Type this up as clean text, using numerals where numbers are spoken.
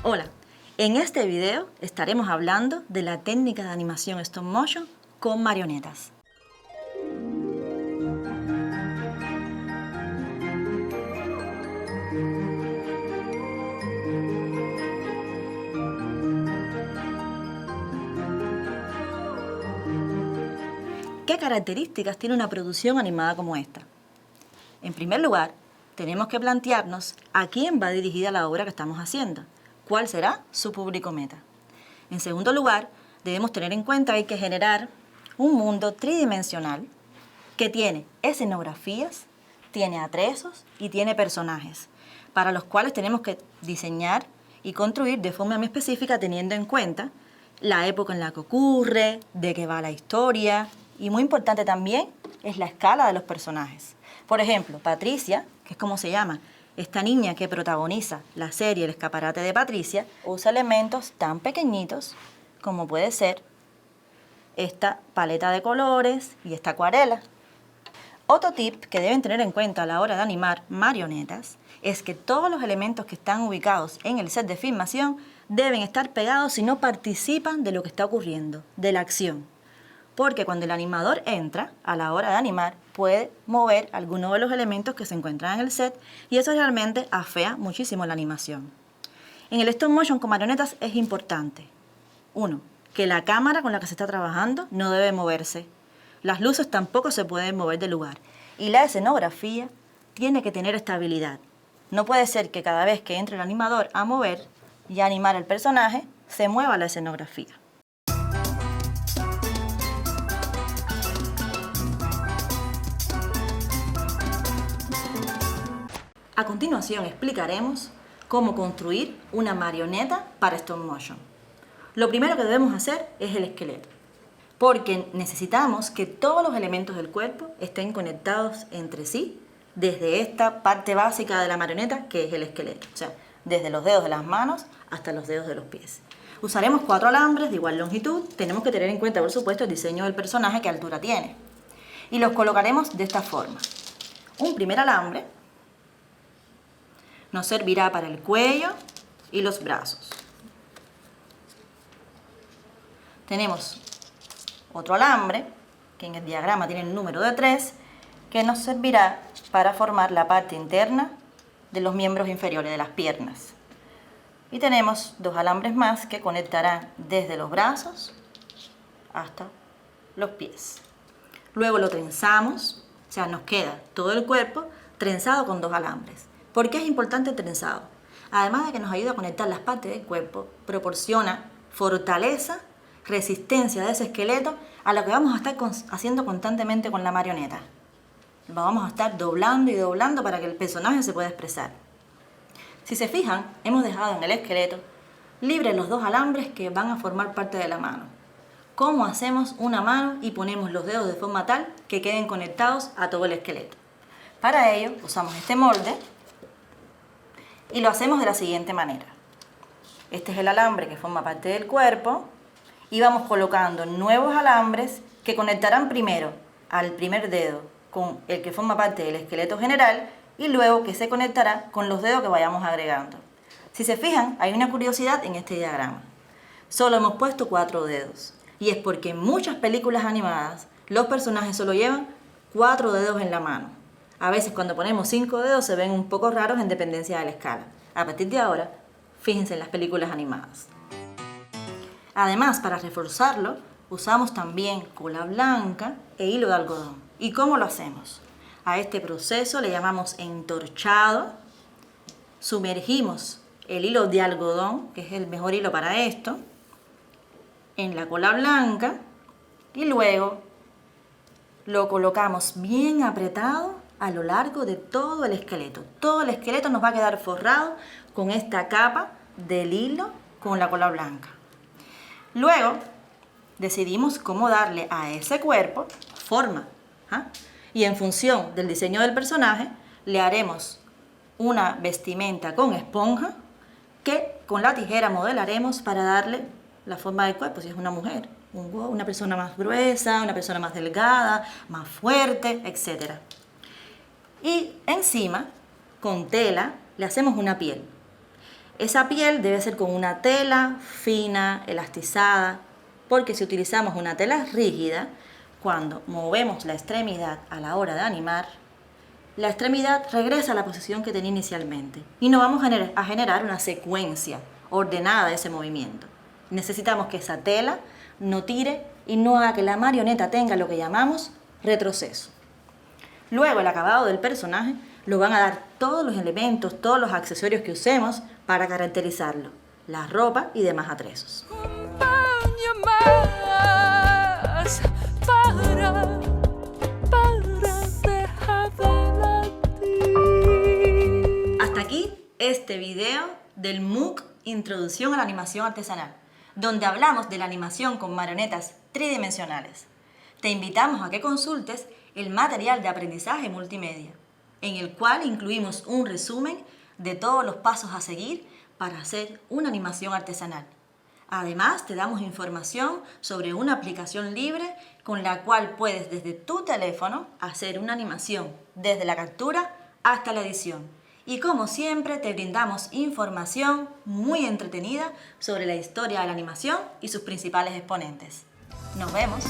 Hola, en este video estaremos hablando de la técnica de animación stop motion con marionetas. ¿Qué características tiene una producción animada como esta? En primer lugar, tenemos que plantearnos a quién va dirigida la obra que estamos haciendo. ¿Cuál será su público meta? En segundo lugar, debemos tener en cuenta que hay que generar un mundo tridimensional que tiene escenografías, tiene atrezos y tiene personajes, para los cuales tenemos que diseñar y construir de forma muy específica teniendo en cuenta la época en la que ocurre, de qué va la historia y muy importante también es la escala de los personajes. Por ejemplo, Patricia, que es como se llama, esta niña que protagoniza la serie El escaparate de Patricia, usa elementos tan pequeñitos como puede ser esta paleta de colores y esta acuarela. Otro tip que deben tener en cuenta a la hora de animar marionetas es que todos los elementos que están ubicados en el set de filmación deben estar pegados y no participan de lo que está ocurriendo, de la acción. Porque cuando el animador entra, a la hora de animar, puede mover algunos de los elementos que se encuentran en el set y eso realmente afea muchísimo la animación. En el stop motion con marionetas es importante, 1, que la cámara con la que se está trabajando no debe moverse. Las luces tampoco se pueden mover del lugar. Y la escenografía tiene que tener estabilidad. No puede ser que cada vez que entre el animador a mover y a animar el personaje, se mueva la escenografía. A continuación explicaremos cómo construir una marioneta para stop motion. Lo primero que debemos hacer es el esqueleto, porque necesitamos que todos los elementos del cuerpo estén conectados entre sí desde esta parte básica de la marioneta que es el esqueleto, o sea, desde los dedos de las manos hasta los dedos de los pies. Usaremos 4 alambres de igual longitud, tenemos que tener en cuenta por supuesto el diseño del personaje, qué altura tiene, y los colocaremos de esta forma. Un primer alambre nos servirá para el cuello y los brazos. Tenemos otro alambre, que en el diagrama tiene el número de 3, que nos servirá para formar la parte interna de los miembros inferiores, de las piernas. Y tenemos 2 alambres más que conectarán desde los brazos hasta los pies. Luego lo trenzamos, o sea, nos queda todo el cuerpo trenzado con 2 alambres. ¿Por qué es importante el trenzado? Además de que nos ayuda a conectar las partes del cuerpo, proporciona fortaleza, resistencia de ese esqueleto a lo que vamos a estar haciendo constantemente con la marioneta. Lo vamos a estar doblando y doblando para que el personaje se pueda expresar. Si se fijan, hemos dejado en el esqueleto libres los 2 alambres que van a formar parte de la mano. ¿Cómo hacemos una mano y ponemos los dedos de forma tal que queden conectados a todo el esqueleto? Para ello usamos este molde y lo hacemos de la siguiente manera. Este es el alambre que forma parte del cuerpo y vamos colocando nuevos alambres que conectarán primero al primer dedo con el que forma parte del esqueleto general y luego que se conectará con los dedos que vayamos agregando. Si se fijan, hay una curiosidad en este diagrama. Solo hemos puesto 4 dedos y es porque en muchas películas animadas los personajes solo llevan 4 dedos en la mano. A veces cuando ponemos 5 dedos se ven un poco raros en dependencia de la escala. A partir de ahora, fíjense en las películas animadas. Además, para reforzarlo, usamos también cola blanca e hilo de algodón. ¿Y cómo lo hacemos? A este proceso le llamamos entorchado. Sumergimos el hilo de algodón, que es el mejor hilo para esto, en la cola blanca y luego lo colocamos bien apretado a lo largo de todo el esqueleto. Todo el esqueleto nos va a quedar forrado con esta capa del hilo con la cola blanca. Luego decidimos cómo darle a ese cuerpo forma. Y en función del diseño del personaje le haremos una vestimenta con esponja que con la tijera modelaremos para darle la forma del cuerpo, si es una mujer, una persona más gruesa, una persona más delgada, más fuerte, etc. Y encima, con tela, le hacemos una piel. Esa piel debe ser con una tela fina, elastizada, porque si utilizamos una tela rígida, cuando movemos la extremidad a la hora de animar, la extremidad regresa a la posición que tenía inicialmente y no vamos a generar una secuencia ordenada de ese movimiento. Necesitamos que esa tela no tire y no haga que la marioneta tenga lo que llamamos retroceso. Luego el acabado del personaje lo van a dar todos los elementos, todos los accesorios que usemos para caracterizarlo, la ropa y demás atrezos. Hasta aquí este video del MOOC Introducción a la Animación Artesanal, donde hablamos de la animación con marionetas tridimensionales. Te invitamos a que consultes el material de aprendizaje multimedia, en el cual incluimos un resumen de todos los pasos a seguir para hacer una animación artesanal. Además, te damos información sobre una aplicación libre con la cual puedes desde tu teléfono hacer una animación desde la captura hasta la edición. Y como siempre, te brindamos información muy entretenida sobre la historia de la animación y sus principales exponentes. ¡Nos vemos!